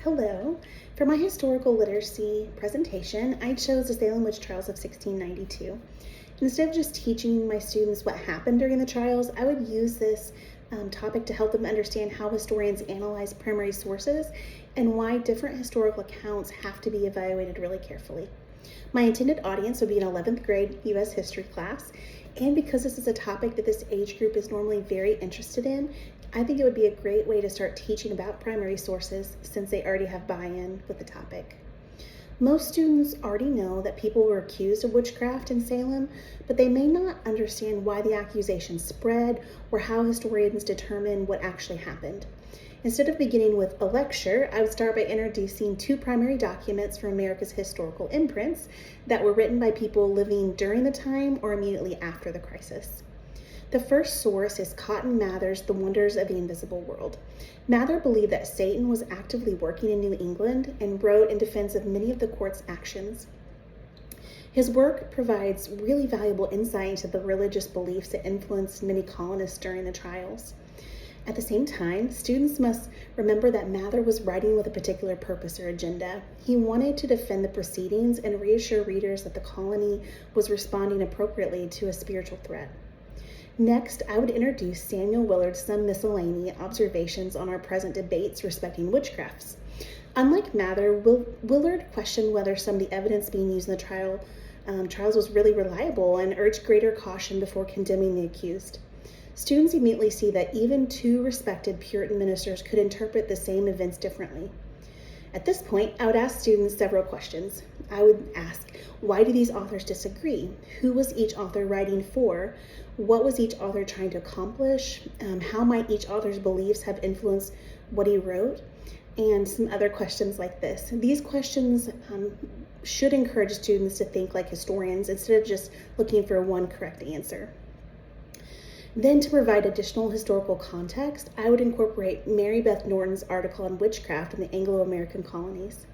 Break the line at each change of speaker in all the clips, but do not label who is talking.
Hello. For my historical literacy presentation, I chose the Salem witch trials of 1692. Instead of just teaching my students what happened during the trials, I would use this topic to help them understand how historians analyze primary sources and why different historical accounts have to be evaluated really carefully. My intended audience would be an 11th grade U.S. history class, and because this is a topic that this age group is normally very interested in, I think it would be a great way to start teaching about primary sources since they already have buy-in with the topic. Most students already know that people were accused of witchcraft in Salem, but they may not understand why the accusations spread or how historians determine what actually happened. Instead of beginning with a lecture, I would start by introducing two primary documents from America's historical imprints that were written by people living during the time or immediately after the crisis. The first source is Cotton Mather's The Wonders of the Invisible World. Mather believed that Satan was actively working in New England and wrote in defense of many of the court's actions. His work provides really valuable insight into the religious beliefs that influenced many colonists during the trials. At the same time, students must remember that Mather was writing with a particular purpose or agenda. He wanted to defend the proceedings and reassure readers that the colony was responding appropriately to a spiritual threat. Next, I would introduce Samuel Willard's Some Miscellany Observations on Our Present Debates Respecting Witchcrafts. Unlike Mather, Willard questioned whether some of the evidence being used in the trials was really reliable and urged greater caution before condemning the accused. Students immediately see that even two respected Puritan ministers could interpret the same events differently. At this point, I would ask students several questions. I would ask, why do these authors disagree? Who was each author writing for? What was each author trying to accomplish? How might each author's beliefs have influenced what he wrote? And some other questions like this. These questions should encourage students to think like historians instead of just looking for one correct answer. Then, to provide additional historical context, I would incorporate Mary Beth Norton's article on witchcraft in the Anglo-American colonies.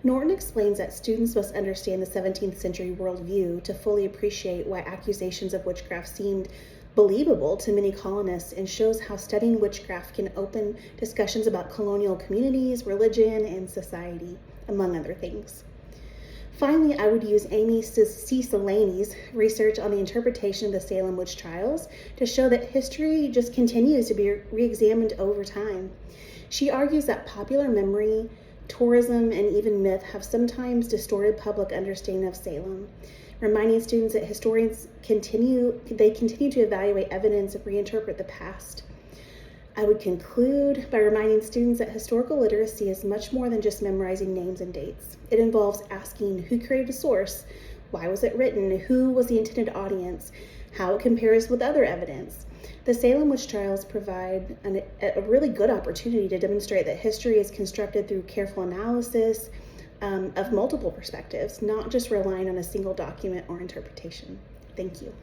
Norton explains that students must understand the 17th century worldview to fully appreciate why accusations of witchcraft seemed believable to many colonists, and shows how studying witchcraft can open discussions about colonial communities, religion, and society, among other things. Finally, I would use Amy C. Saleni's research on the interpretation of the Salem witch trials to show that history just continues to be re-examined over time. She argues that popular memory, tourism, and even myth have sometimes distorted public understanding of Salem, reminding students that historians continue to evaluate evidence and reinterpret the past. I would conclude by reminding students that historical literacy is much more than just memorizing names and dates. It involves asking who created a source, why was it written, who was the intended audience, how it compares with other evidence. The Salem witch trials provide a really good opportunity to demonstrate that history is constructed through careful analysis of multiple perspectives, not just relying on a single document or interpretation. Thank you.